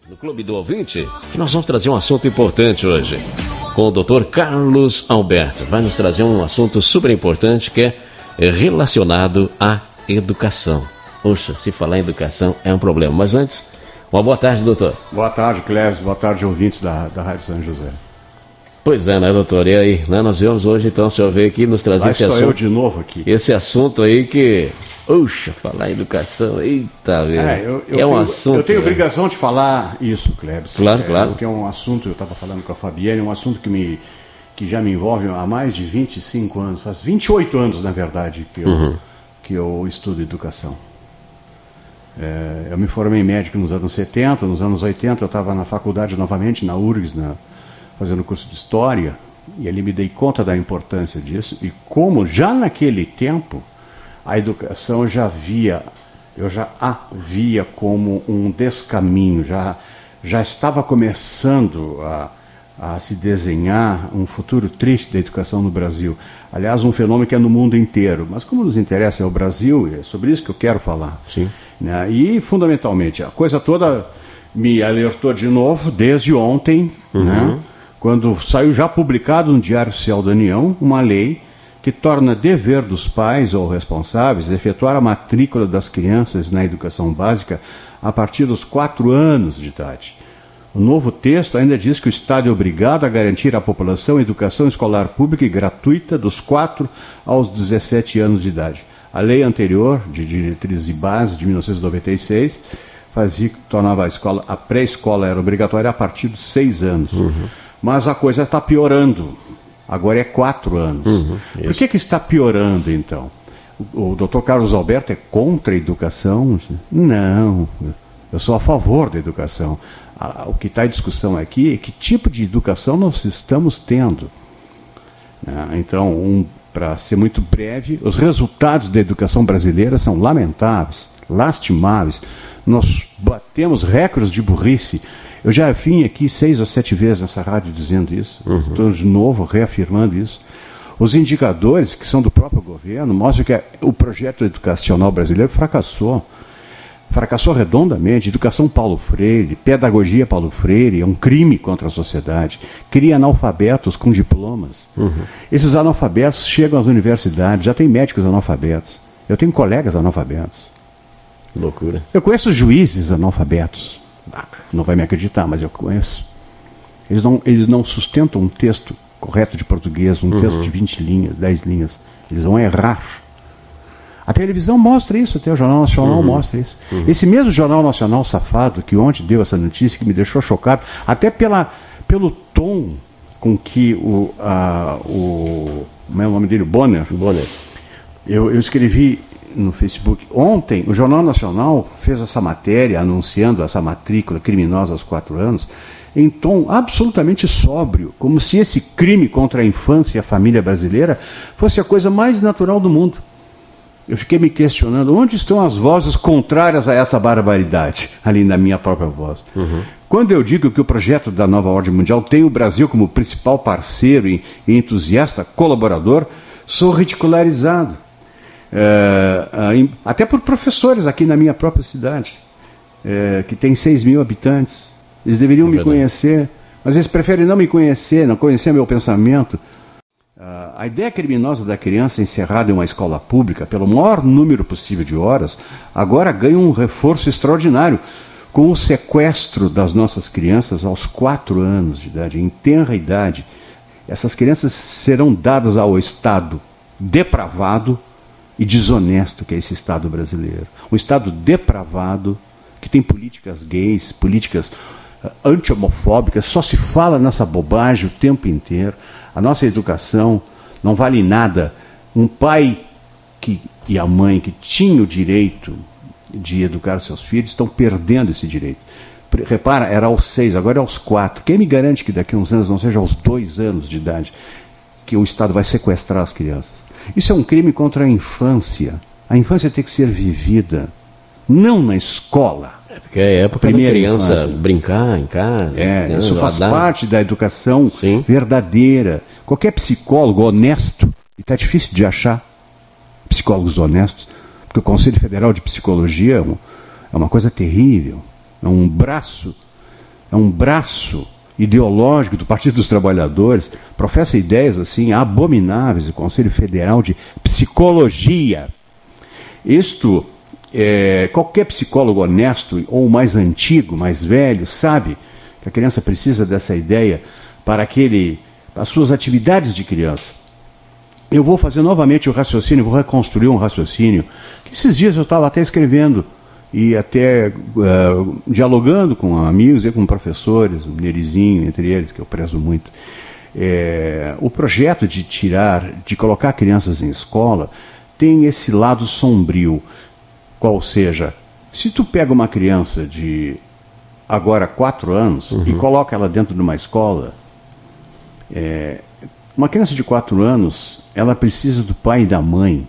no Clube do Ouvinte, que nós vamos trazer um assunto importante hoje, com o Dr. Carlos Alberto. Vai nos trazer um assunto super importante que é relacionado à educação. Poxa, se falar em educação é um problema. Mas antes, uma boa tarde, doutor. Boa tarde, Cléves. Boa tarde, ouvintes da Rádio São José. Pois é, né, doutor? E aí? Nós vamos hoje, então, o senhor veio aqui nos trazer esse assunto. Eu de novo aqui. Esse assunto aí que... Puxa, falar em educação, eita, velho. Um assunto... Eu tenho obrigação de falar isso, Cléber. Claro, claro. Porque é um assunto, eu estava falando com a Fabiane, é um assunto que já me envolve há mais de 25 anos, faz 28 anos, na verdade, que eu estudo educação. Eu me formei médico nos anos 70, nos anos 80 eu estava na faculdade novamente, na URGS, fazendo curso de História, e ali me dei conta da importância disso, e como já naquele tempo a educação eu já a via como um descaminho, já estava começando a se desenhar um futuro triste da educação no Brasil. Aliás, um fenômeno que é no mundo inteiro, mas como nos interessa é o Brasil, é sobre isso que eu quero falar. Sim. Né? E, fundamentalmente, a coisa toda me alertou de novo, desde ontem, né? Quando saiu já publicado no Diário Oficial da União uma lei que torna dever dos pais ou responsáveis efetuar a matrícula das crianças na educação básica a partir dos 4 anos de idade. O novo texto ainda diz que o Estado é obrigado a garantir à população educação escolar pública e gratuita dos 4 aos 17 anos de idade. A lei anterior, de diretrizes e bases, de 1996, tornava a pré-escola era obrigatória a partir dos 6 anos. Mas a coisa está piorando. Agora é 4 anos. Por que está piorando, então? O doutor Carlos Alberto é contra a educação? Não, eu sou a favor da educação. O que está em discussão aqui é que tipo de educação nós estamos tendo. Então, para ser muito breve, os resultados da educação brasileira são lamentáveis, lastimáveis. Nós batemos recordes de burrice. Eu já vim aqui 6 ou 7 vezes nessa rádio dizendo isso. Estou de novo reafirmando isso. Os indicadores, que são do próprio governo, mostram que o projeto educacional brasileiro fracassou. Fracassou redondamente. Educação Paulo Freire, pedagogia Paulo Freire, é um crime contra a sociedade. Cria analfabetos com diplomas. Esses analfabetos chegam às universidades, já tem médicos analfabetos. Eu tenho colegas analfabetos. Loucura. Eu conheço juízes analfabetos. Não vai me acreditar, mas eu conheço. Eles não sustentam um texto correto de português, um texto de 20 linhas, 10 linhas. Eles vão errar. A televisão mostra isso, até o Jornal Nacional mostra isso. Esse mesmo Jornal Nacional safado, que ontem deu essa notícia, que me deixou chocado, até pelo tom com que como é o nome dele? Bonner. Eu escrevi no Facebook. Ontem, o Jornal Nacional fez essa matéria anunciando essa matrícula criminosa aos 4 anos em tom absolutamente sóbrio, como se esse crime contra a infância e a família brasileira fosse a coisa mais natural do mundo. Eu fiquei me questionando, onde estão as vozes contrárias a essa barbaridade, ali na minha própria voz. Quando eu digo que o projeto da Nova Ordem Mundial tem o Brasil como principal parceiro e entusiasta colaborador, sou ridicularizado. Até por professores aqui na minha própria cidade, que tem 6 mil habitantes. Eles deveriam me conhecer, mas eles preferem não me conhecer, não conhecer meu pensamento. A ideia criminosa da criança encerrada em uma escola pública, pelo maior número possível de horas, agora ganha um reforço extraordinário, com o sequestro das nossas crianças aos 4 anos de idade, em tenra idade. Essas crianças serão dadas ao Estado depravado e desonesto que é esse Estado brasileiro. Um Estado depravado, que tem políticas gays, políticas anti-homofóbicas, só se fala nessa bobagem o tempo inteiro. A nossa educação não vale nada. Um pai e a mãe que tinham o direito de educar seus filhos estão perdendo esse direito. Repara, era aos 6, agora é aos 4. Quem me garante que daqui a uns anos não seja aos 2 anos de idade que o Estado vai sequestrar as crianças? Isso é um crime contra a infância. A infância tem que ser vivida, não na escola. Porque é época da criança brincar em casa. Isso faz parte da educação verdadeira. Qualquer psicólogo honesto, e está difícil de achar psicólogos honestos, porque o Conselho Federal de Psicologia é uma coisa terrível. É um braço é um braço ideológico do Partido dos Trabalhadores, professa ideias assim abomináveis do Conselho Federal de Psicologia. Isto, qualquer psicólogo honesto ou mais antigo, mais velho, sabe que a criança precisa dessa ideia para as suas atividades de criança. Eu vou fazer novamente o raciocínio, vou reconstruir um raciocínio que esses dias eu estava até escrevendo e até dialogando com amigos e com professores, o Minerizinho entre eles, que eu prezo muito. O projeto de colocar crianças em escola tem esse lado sombrio, qual seja, se tu pega uma criança de agora 4 anos e coloca ela dentro de uma escola, uma criança de 4 anos, ela precisa do pai e da mãe.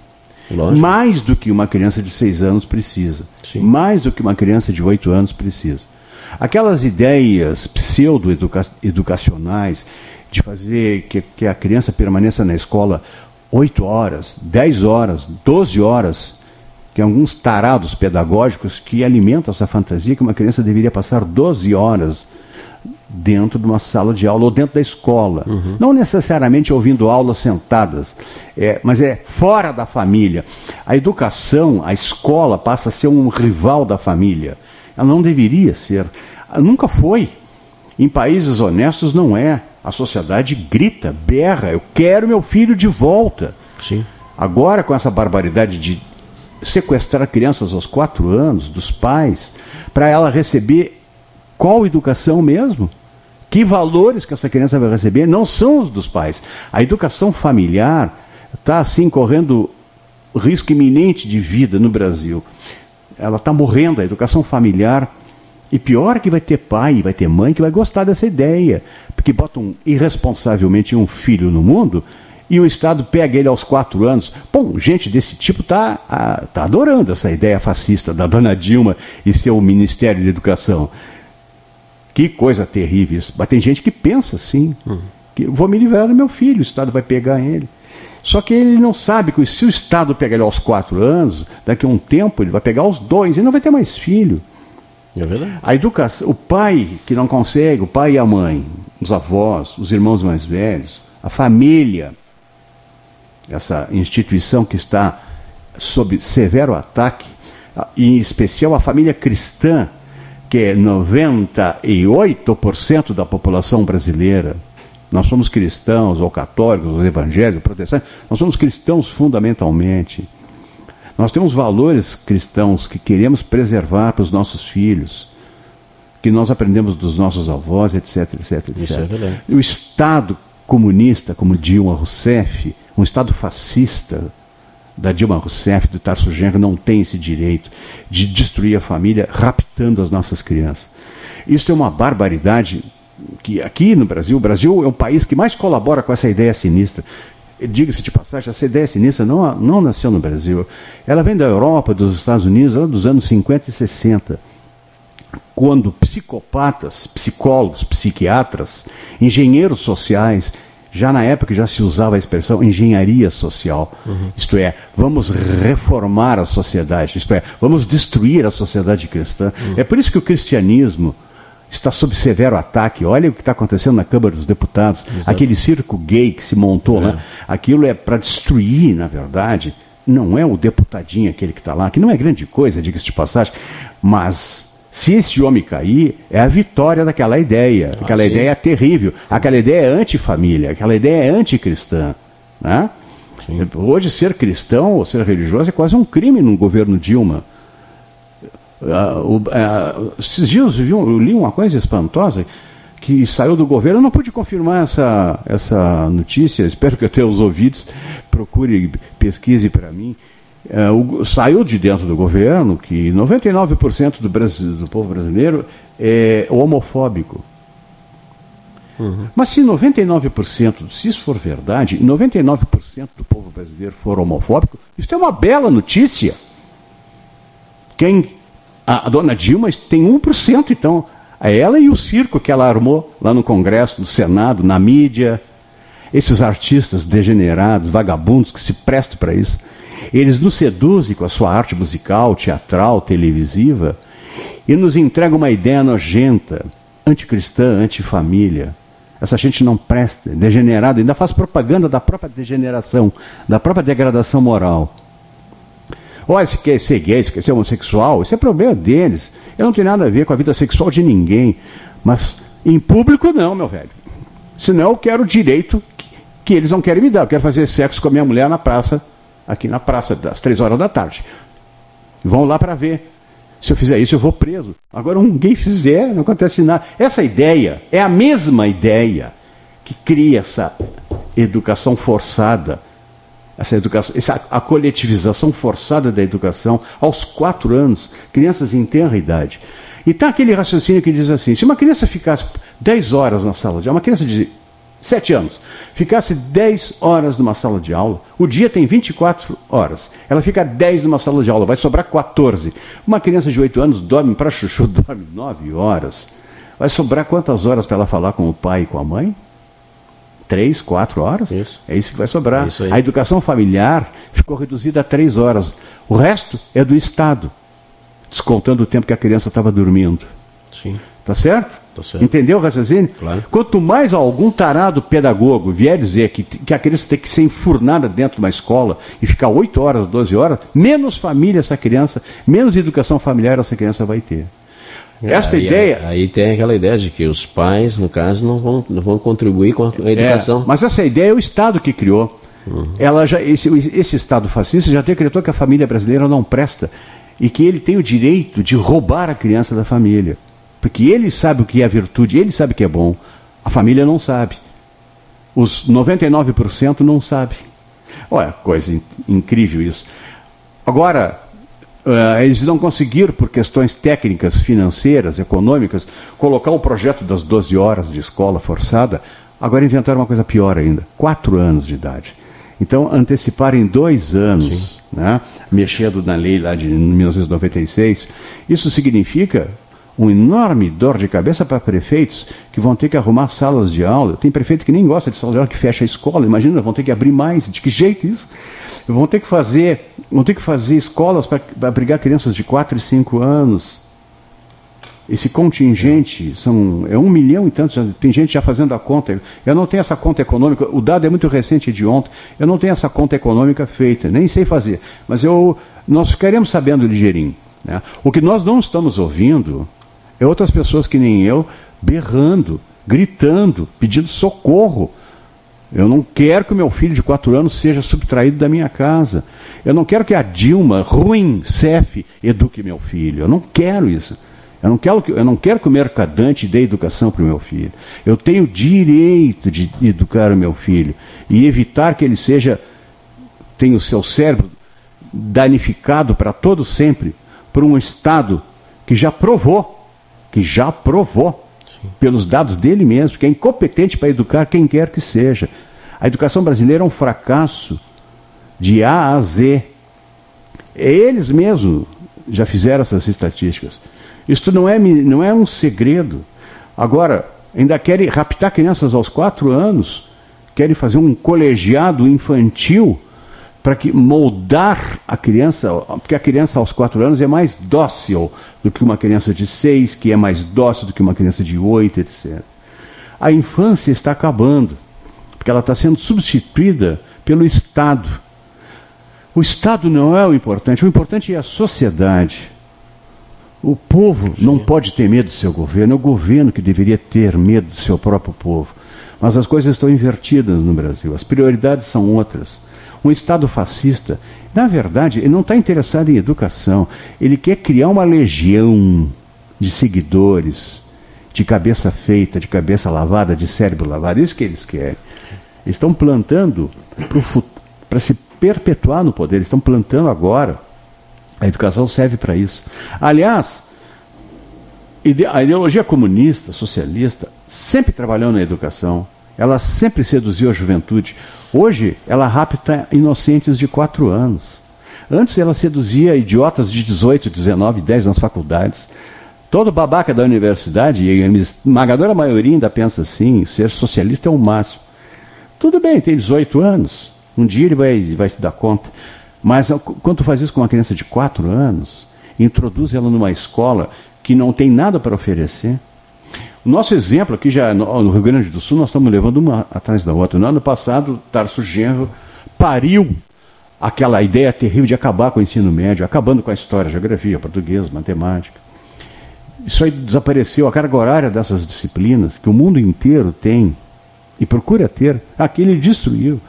Lógico. Mais do que uma criança de 6 anos precisa. Sim. Mais do que uma criança de 8 anos precisa. Aquelas ideias pseudo-educacionais de fazer que a criança permaneça na escola 8 horas, 10 horas, 12 horas, que alguns tarados pedagógicos que alimentam essa fantasia que uma criança deveria passar 12 horas dentro de uma sala de aula ou dentro da escola. Não necessariamente ouvindo aulas sentadas, mas fora da família. A educação, a escola passa a ser um rival da família. Ela não deveria ser. Nunca foi. Em países honestos não é. A sociedade grita, berra, eu quero meu filho de volta. Sim. Agora, com essa barbaridade de sequestrar crianças aos 4 anos, dos pais, para ela receber qual educação mesmo? Que valores que essa criança vai receber não são os dos pais. A educação familiar está assim correndo risco iminente de vida no Brasil. Ela está morrendo, a educação familiar. E pior que vai ter pai, vai ter mãe que vai gostar dessa ideia. Porque botam irresponsavelmente um filho no mundo e o Estado pega ele aos 4 anos. Bom, gente desse tipo está adorando essa ideia fascista da dona Dilma e seu Ministério de Educação. Que coisa terrível isso. Mas tem gente que pensa assim, que vou me livrar do meu filho, o Estado vai pegar ele. Só que ele não sabe que se o Estado pegar ele aos 4 anos, daqui a um tempo ele vai pegar os 2 e não vai ter mais filho. É verdade. A educação, o pai que não consegue, o pai e a mãe, os avós, os irmãos mais velhos, a família, essa instituição que está sob severo ataque, em especial a família cristã, que é 98% da população brasileira. Nós somos cristãos, ou católicos, ou evangélicos, protestantes, nós somos cristãos fundamentalmente. Nós temos valores cristãos que queremos preservar para os nossos filhos, que nós aprendemos dos nossos avós, etc, etc, etc. Isso é verdade. O Estado comunista, como Dilma Rousseff, um Estado fascista, da Dilma Rousseff, do Tarso Genro, não tem esse direito de destruir a família raptando as nossas crianças. Isso é uma barbaridade que aqui no Brasil, o Brasil é o país que mais colabora com essa ideia sinistra. Diga-se de passagem, essa ideia sinistra não nasceu no Brasil. Ela vem da Europa, dos Estados Unidos, dos anos 50 e 60. Quando psicopatas, psicólogos, psiquiatras, engenheiros sociais, já na época já se usava a expressão engenharia social. Isto é, vamos reformar a sociedade, isto é, vamos destruir a sociedade cristã. É por isso que o cristianismo está sob severo ataque. Olha o que está acontecendo na Câmara dos Deputados. Exato. Aquele circo gay que se montou lá, aquilo é para destruir, na verdade. Não é o deputadinho aquele que está lá, que não é grande coisa, diga-se de passagem, mas se esse homem cair, é a vitória daquela ideia. Aquela ideia é terrível. Aquela ideia é antifamília. Aquela ideia é anticristã. Né? Hoje, ser cristão ou ser religioso é quase um crime no governo Dilma. Esses dias eu li uma coisa espantosa que saiu do governo. Eu não pude confirmar essa notícia. Espero que eu tenha os ouvidos. Procure, pesquise para mim. Saiu de dentro do governo que 99% do povo brasileiro é homofóbico. Mas se 99%, se isso for verdade, 99% do povo brasileiro for homofóbico, isso é uma bela notícia. A dona Dilma tem 1%, então, ela e o circo que ela armou lá no Congresso, no Senado, na mídia, esses artistas degenerados, vagabundos que se prestam para isso. Eles nos seduzem com a sua arte musical, teatral, televisiva, e nos entregam uma ideia nojenta, anticristã, antifamília. Essa gente não presta, degenerada, ainda faz propaganda da própria degeneração, da própria degradação moral. Olha, se quer ser gay, se quer ser homossexual, isso é problema deles. Eu não tenho nada a ver com a vida sexual de ninguém. Mas em público não, meu velho. Senão eu quero o direito que eles não querem me dar. Eu quero fazer sexo com a minha mulher na praça, aqui na praça, das 3 horas da tarde. Vão lá para ver. Se eu fizer isso, eu vou preso. Agora, um gay fizer, não acontece nada. Essa ideia é a mesma ideia que cria essa educação forçada, a coletivização forçada da educação aos 4 anos. Crianças em tenra idade. E está aquele raciocínio que diz assim, se uma criança ficasse 10 horas na sala de aula, uma criança de 7 anos, ficasse 10 horas numa sala de aula, o dia tem 24 horas, ela fica 10 numa sala de aula, vai sobrar 14. Uma criança de 8 anos dorme para chuchu, dorme 9 horas. Vai sobrar quantas horas para ela falar com o pai e com a mãe? 3, 4 horas? Isso. É isso que vai sobrar. Isso aí. A educação familiar ficou reduzida a 3 horas. O resto é do Estado, descontando o tempo que a criança estava dormindo. Sim. Tá certo? Tá certo. Entendeu o raciocínio? Claro. Quanto mais algum tarado pedagogo vier dizer que a criança tem que ser enfurnada dentro de uma escola e ficar 8 horas, 12 horas, menos família essa criança, menos educação familiar essa criança vai ter. Esta ideia... Aí tem aquela ideia de que os pais, no caso, não vão contribuir com a educação. Mas essa ideia é o Estado que criou. Esse Estado fascista já decretou que a família brasileira não presta e que ele tem o direito de roubar a criança da família. Porque ele sabe o que é virtude, ele sabe o que é bom. A família não sabe. Os 99% não sabe. Olha, coisa incrível isso. Agora, eles não conseguiram, por questões técnicas, financeiras, econômicas, colocar o projeto das 12 horas de escola forçada. Agora inventaram uma coisa pior ainda. 4 anos de idade. Então, anteciparem 2 anos, né, mexendo na lei lá de 1996, isso significa uma enorme dor de cabeça para prefeitos que vão ter que arrumar salas de aula. Tem prefeito que nem gosta de sala de aula, que fecha a escola. Imagina, vão ter que abrir mais. De que jeito isso? Vão ter que fazer escolas para abrigar crianças de 4 e 5 anos. Esse contingente é 1 milhão e tantos. Tem gente já fazendo a conta. Eu não tenho essa conta econômica. O dado é muito recente, de ontem. Eu não tenho essa conta econômica feita, nem sei fazer. Mas nós ficaremos sabendo ligeirinho, né? O que nós não estamos ouvindo é outras pessoas que nem eu berrando, gritando, pedindo socorro. Eu não quero que o meu filho de 4 anos seja subtraído da minha casa. Eu não quero que a Dilma, ruim, CEF, eduque meu filho. Eu não quero isso. Eu não quero que o mercadante dê educação para o meu filho. Eu tenho direito de educar o meu filho e evitar que ele tenha o seu cérebro danificado para todo sempre por um Estado que já provou, sim, pelos dados dele mesmo, que é incompetente para educar quem quer que seja. A educação brasileira é um fracasso de A a Z. Eles mesmos já fizeram essas estatísticas. Isso não é um segredo. Agora, ainda querem raptar crianças aos 4 anos, querem fazer um colegiado infantil para moldar a criança, porque a criança aos 4 anos é mais dócil do que uma criança de 6, que é mais dócil do que uma criança de 8, etc. A infância está acabando, porque ela está sendo substituída pelo Estado. O Estado não é o importante é a sociedade. O povo não pode ter medo do seu governo, é o governo que deveria ter medo do seu próprio povo. Mas as coisas estão invertidas no Brasil, as prioridades são outras. Um Estado fascista, na verdade, ele não está interessado em educação, ele quer criar uma legião de seguidores, de cabeça feita, de cabeça lavada, de cérebro lavado, isso que eles querem. Eles estão plantando para se perpetuar no poder, eles estão plantando agora. A educação serve para isso. Aliás, a ideologia comunista, socialista, sempre trabalhou na educação. Ela sempre seduziu a juventude. Hoje, ela rapta inocentes de 4 anos. Antes, ela seduzia idiotas de 18, 19, 10 nas faculdades. Todo babaca da universidade, e a esmagadora maioria ainda pensa assim, ser socialista é o máximo. Tudo bem, tem 18 anos. Um dia ele vai se dar conta. Mas quando tu faz isso com uma criança de 4 anos, introduz ela numa escola que não tem nada para oferecer. Nosso exemplo aqui, já no Rio Grande do Sul, nós estamos levando uma atrás da outra. No ano passado, Tarso Genro pariu aquela ideia terrível de acabar com o ensino médio, acabando com a história, geografia, português, matemática. Isso aí desapareceu, a carga horária dessas disciplinas, que o mundo inteiro tem e procura ter, aqui ele destruiu.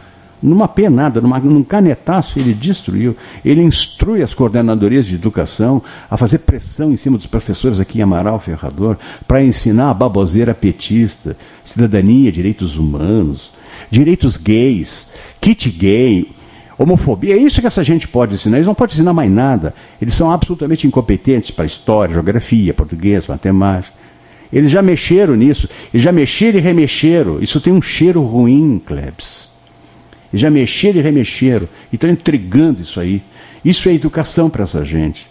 Numa penada, num canetaço, ele destruiu. Ele instrui as coordenadorias de educação a fazer pressão em cima dos professores aqui em Amaral Ferrador para ensinar a baboseira petista, cidadania, direitos humanos, direitos gays, kit gay, homofobia. É isso que essa gente pode ensinar. Eles não podem ensinar mais nada. Eles são absolutamente incompetentes para história, geografia, português, matemática. Eles já mexeram nisso. Eles já mexeram e remexeram. Isso tem um cheiro ruim, Klebs. Eles já mexeram e remexeram. E estão entregando isso aí. Isso é educação para essa gente.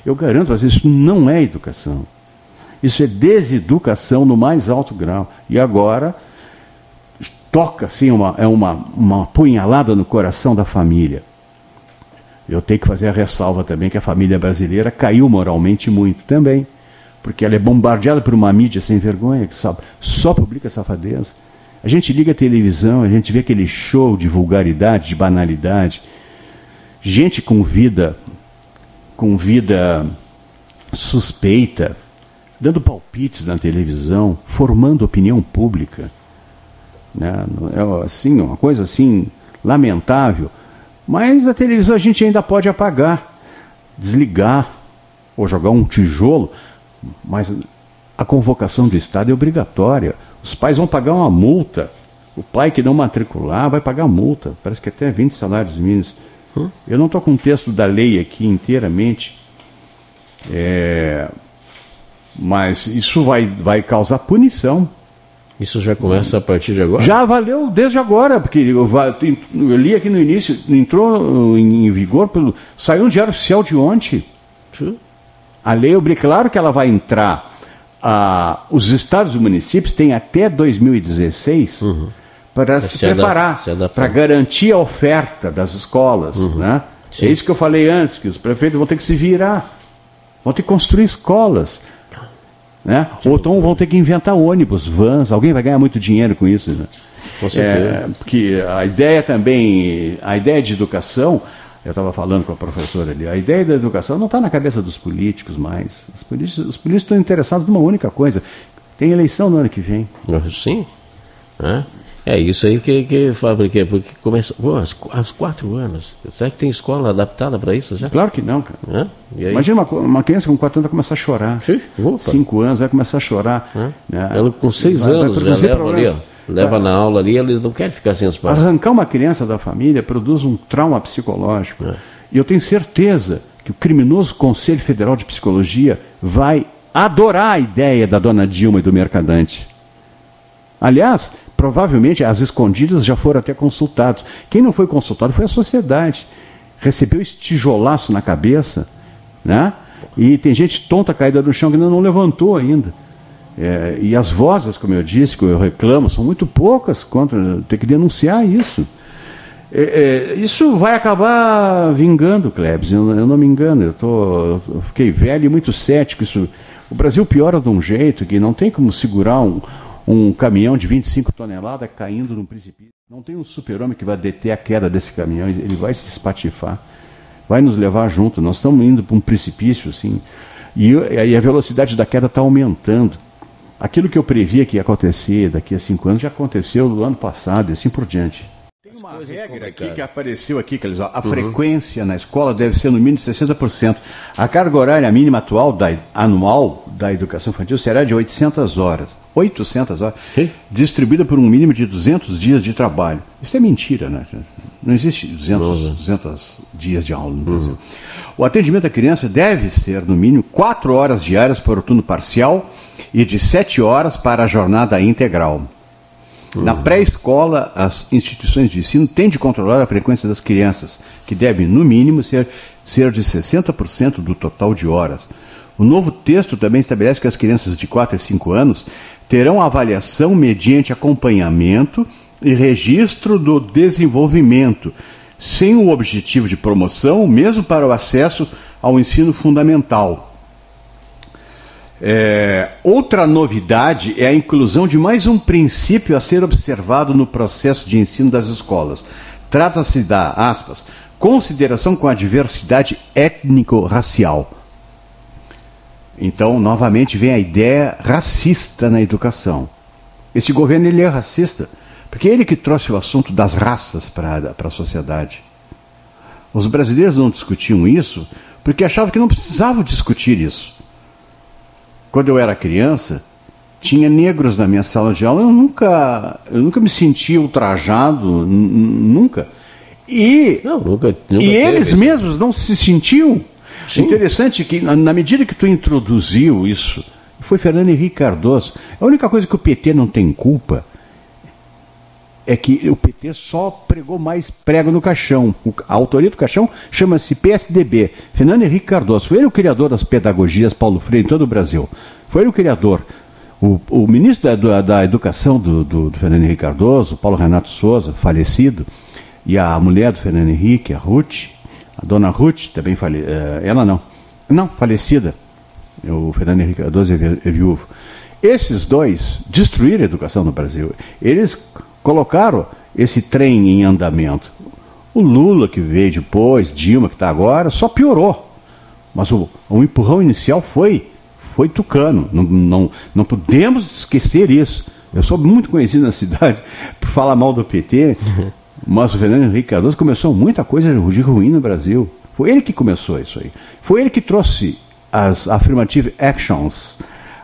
Eu garanto, às vezes, isso não é educação. Isso é deseducação no mais alto grau. E agora, toca assim, uma punhalada no coração da família. Eu tenho que fazer a ressalva também que a família brasileira caiu moralmente muito também. Porque ela é bombardeada por uma mídia sem vergonha, que só publica safadeza. A gente liga a televisão, a gente vê aquele show de vulgaridade, de banalidade. Gente com vida suspeita, dando palpites na televisão, formando opinião pública. Né? É assim, uma coisa assim, lamentável. Mas a televisão a gente ainda pode apagar, desligar, ou jogar um tijolo. Mas a convocação do Estado é obrigatória. Os pais vão pagar uma multa. O pai que não matricular vai pagar multa. Parece que até 20 salários mínimos. Eu não estou com o texto da lei aqui inteiramente. Mas isso vai causar punição. Isso já começa a partir de agora? Já valeu desde agora, porque eu li aqui no início, entrou em vigor, saiu no Diário Oficial de ontem. A lei obriga, claro que ela vai entrar. Os estados e municípios têm até 2016 para se preparar, para garantir a oferta das escolas. Né? É isso que eu falei antes, que os prefeitos vão ter que se virar, vão ter que construir escolas. Né? Ou então vão ter que inventar ônibus, vans, alguém vai ganhar muito dinheiro com isso. Né? Com certeza. Porque a ideia de educação, eu estava falando com a professora ali, a ideia da educação não está na cabeça dos políticos mais. Os políticos estão interessados numa única coisa. Tem eleição no ano que vem. Sim. É isso aí que fabriquei, porque começa aos 4 anos. Será que tem escola adaptada para isso já? Claro que não, cara. Imagina uma criança com 4 anos vai começar a chorar. 5 anos vai começar a chorar. Né? Ela com 6 anos já leva ali, leva na aula ali, eles não querem ficar sem os pais. Arrancar uma criança da família produz um trauma psicológico. E eu tenho certeza que o criminoso Conselho Federal de Psicologia vai adorar a ideia da dona Dilma e do Mercadante. Aliás, provavelmente as escondidas já foram até consultados. Quem não foi consultado foi a sociedade. Recebeu esse tijolaço na cabeça, né? E tem gente tonta caída no chão que ainda não levantou ainda. E as vozes, como eu disse, que eu reclamo, são muito poucas contra. Tem que denunciar isso. Isso vai acabar vingando, Klebs. Eu não me engano. Eu fiquei velho e muito cético. O Brasil piora de um jeito que não tem como segurar um caminhão de 25 toneladas caindo num precipício. Não tem um super-homem que vai deter a queda desse caminhão. Ele vai se espatifar. Vai nos levar junto. Nós estamos indo para um precipício, assim. E a velocidade da queda está aumentando. Aquilo que eu previa que ia acontecer daqui a 5 anos já aconteceu no ano passado e assim por diante. Tem uma regra aqui que apareceu aqui, que a frequência na escola deve ser no mínimo de 60%. A carga horária mínima anual da educação infantil será de 800 horas. 800 horas, distribuída por um mínimo de 200 dias de trabalho. Isso é mentira, né? Não existe 200 dias de aula no Brasil. O atendimento à criança deve ser, no mínimo, 4 horas diárias para o turno parcial e de 7 horas para a jornada integral. Na pré-escola, as instituições de ensino têm de controlar a frequência das crianças, que deve, no mínimo, ser de 60% do total de horas. O novo texto também estabelece que as crianças de 4 a 5 anos terão avaliação mediante acompanhamento e registro do desenvolvimento, sem o objetivo de promoção, mesmo para o acesso ao ensino fundamental. Outra novidade é a inclusão de mais um princípio a ser observado no processo de ensino das escolas. Trata-se da, aspas, consideração com a diversidade étnico-racial. Então, novamente, vem a ideia racista na educação. Esse governo ele é racista, porque é ele que trouxe o assunto das raças para a sociedade. Os brasileiros não discutiam isso porque achavam que não precisavam discutir isso. Quando eu era criança, tinha negros na minha sala de aula, eu nunca me senti ultrajado, nunca. E eles mesmos não se sentiam. Sim. Interessante que, na medida que tu introduziu isso, foi Fernando Henrique Cardoso. A única coisa que o PT não tem culpa é que o PT só pregou mais prego no caixão. A autoria do caixão chama-se PSDB. Fernando Henrique Cardoso. Foi ele o criador das pedagogias Paulo Freire em todo o Brasil. Foi ele o criador. O ministro da Educação do Fernando Henrique Cardoso, Paulo Renato Souza, falecido, e a mulher do Fernando Henrique, a Ruth, a dona Ruth, também falecida. O Fernando Henrique Cardoso é viúvo. Esses dois destruíram a educação no Brasil. Eles colocaram esse trem em andamento. O Lula, que veio depois, Dilma, que está agora, só piorou. Mas o empurrão inicial foi tucano. Não podemos esquecer isso. Eu sou muito conhecido na cidade por falar mal do PT, mas o Fernando Henrique Cardoso começou muita coisa de ruim no Brasil. Foi ele que começou isso aí. Foi ele que trouxe as affirmative actions,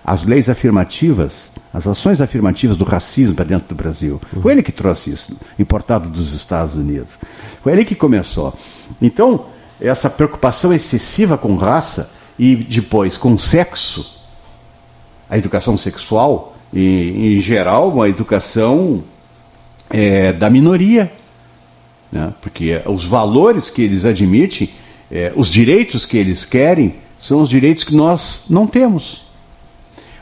as leis afirmativas, as ações afirmativas do racismo para dentro do Brasil. Foi ele que trouxe isso, importado dos Estados Unidos. Foi ele que começou. Então, essa preocupação excessiva com raça e depois com sexo, a educação sexual, e, em geral, uma educação da minoria, né? Porque os valores que eles admitem, os direitos que eles querem, são os direitos que nós não temos.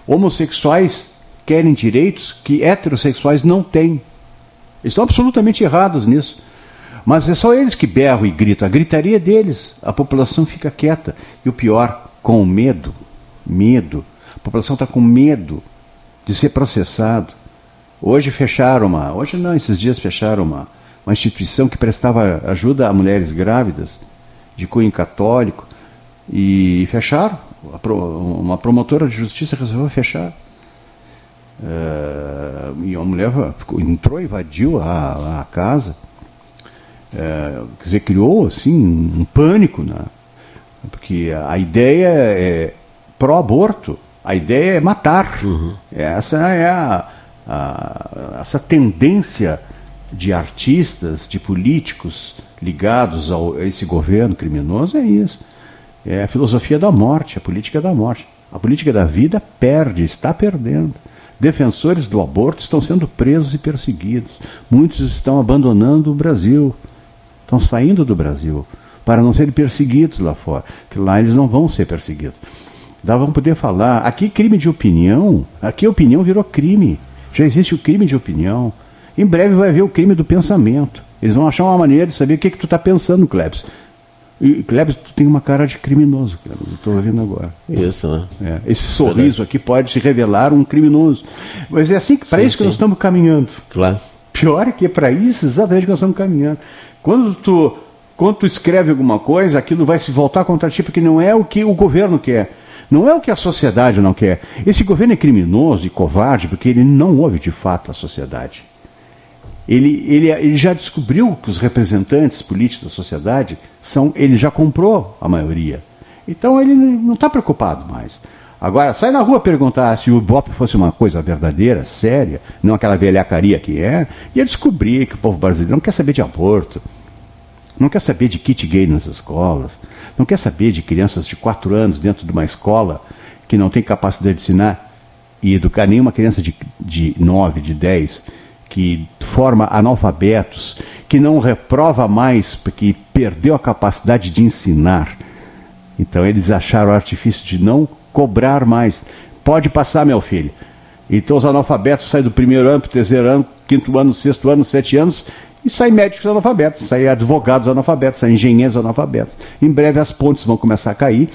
Homossexuais querem direitos que heterossexuais não têm. Estão absolutamente errados nisso. Mas é só eles que berram e gritam. A gritaria deles, a população fica quieta. E o pior, com medo. Medo. A população está com medo de ser processado. Hoje fecharam esses dias fecharam uma instituição que prestava ajuda a mulheres grávidas, de cunho católico, e fecharam. Uma promotora de justiça resolveu fechar. E a mulher entrou, invadiu a casa. Quer dizer, criou assim, um pânico, né? Porque a ideia é pró-aborto, a ideia é matar. Essa é essa tendência de artistas, de políticos ligados a esse governo criminoso, é isso. É a filosofia da morte, a política da morte. A política da vida está perdendo. Defensores do aborto estão sendo presos e perseguidos. Muitos estão abandonando o Brasil, estão saindo do Brasil para não serem perseguidos lá fora, que lá eles não vão ser perseguidos. Vamos poder falar, aqui crime de opinião, aqui a opinião virou crime. Já existe o crime de opinião. Em breve vai haver o crime do pensamento. Eles vão achar uma maneira de saber o que tu está pensando, Klebs. E, Klebs, tu tem uma cara de criminoso, Klebs. Eu estou ouvindo agora. Isso, né? Esse sorriso aqui pode se revelar um criminoso. Mas é assim, para isso que nós estamos caminhando. Claro. Pior é que é para isso exatamente que nós estamos caminhando. Quando tu escreve alguma coisa, aquilo vai se voltar contra ti, porque não é o que o governo quer. Não é o que a sociedade não quer. Esse governo é criminoso e covarde porque ele não ouve de fato a sociedade. Ele já descobriu que os representantes políticos da sociedade ele já comprou a maioria. Então ele não está preocupado mais. Agora, sai na rua perguntar se o Ibope fosse uma coisa verdadeira, séria, não aquela velhacaria que ia descobrir que o povo brasileiro não quer saber de aborto, não quer saber de kit gay nas escolas, não quer saber de crianças de 4 anos dentro de uma escola que não tem capacidade de ensinar e educar nenhuma criança de 9, de 10, que forma analfabetos, que não reprova mais porque perdeu a capacidade de ensinar. Então eles acharam o artifício de não cobrar mais. Pode passar, meu filho. Então os analfabetos saem do 1º ano para o 3º ano, 5º ano, 6º ano, 7 anos, e saem médicos analfabetos, saem advogados analfabetos, saem engenheiros analfabetos. Em breve as pontes vão começar a cair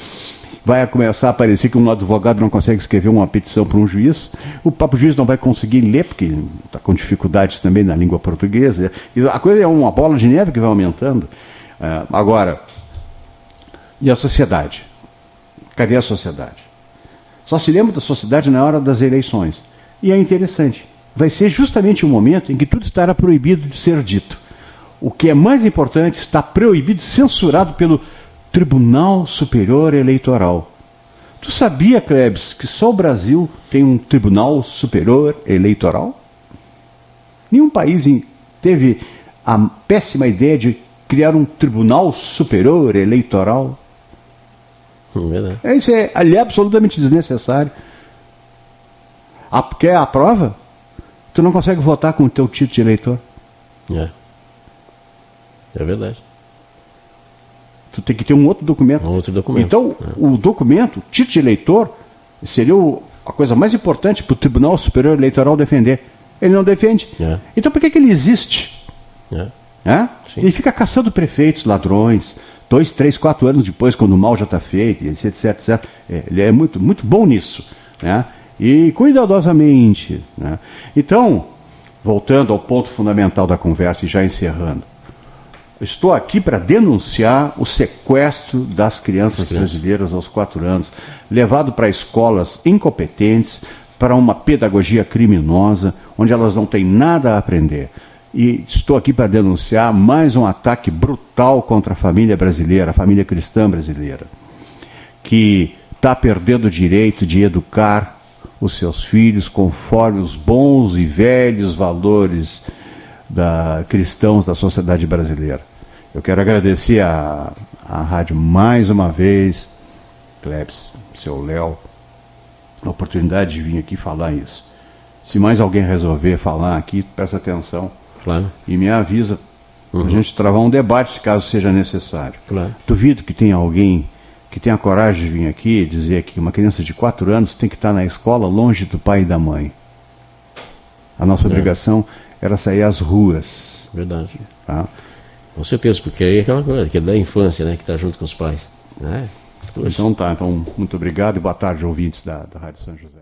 vai começar a aparecer que um advogado não consegue escrever uma petição para um juiz, o próprio juiz não vai conseguir ler, porque está com dificuldades também na língua portuguesa. E a coisa é uma bola de neve que vai aumentando. Agora, e a sociedade? Cadê a sociedade? Só se lembra da sociedade na hora das eleições. E é interessante. Vai ser justamente o momento em que tudo estará proibido de ser dito. O que é mais importante está proibido, censurado pelo Tribunal Superior Eleitoral. Tu sabia, Klebs, que só o Brasil tem um Tribunal Superior Eleitoral? Nenhum país teve a péssima ideia de criar um Tribunal Superior Eleitoral. Isso é absolutamente desnecessário. Quer a prova? Tu não consegue votar com o teu título de eleitor. É verdade. Tu tem que ter um outro documento. Então, o documento, o título de eleitor, seria a coisa mais importante para o Tribunal Superior Eleitoral defender. Ele não defende. Então, por que ele existe? Ele fica caçando prefeitos, ladrões, 2, 3, 4 anos depois, quando o mal já está feito, etc, etc. Ele é muito, muito bom nisso. E cuidadosamente. Então, voltando ao ponto fundamental da conversa e já encerrando, estou aqui para denunciar o sequestro das crianças brasileiras aos 4 anos, levado para escolas incompetentes, para uma pedagogia criminosa, onde elas não têm nada a aprender. E estou aqui para denunciar mais um ataque brutal contra a família brasileira, a família cristã brasileira, que está perdendo o direito de educar os seus filhos conforme os bons e velhos valores cristãos da sociedade brasileira. Eu quero agradecer à rádio mais uma vez, Klebs, seu Léo, a oportunidade de vir aqui falar isso. Se mais alguém resolver falar aqui, presta atenção. Claro. E me avisa para a gente travar um debate, caso seja necessário. Claro. Duvido que tenha alguém que tenha coragem de vir aqui e dizer que uma criança de 4 anos tem que estar na escola longe do pai e da mãe. A nossa obrigação era sair às ruas. Verdade. Tá? Com certeza, porque aí é aquela coisa, que é da infância, né, que está junto com os pais. Então, muito obrigado e boa tarde, ouvintes da Rádio São José.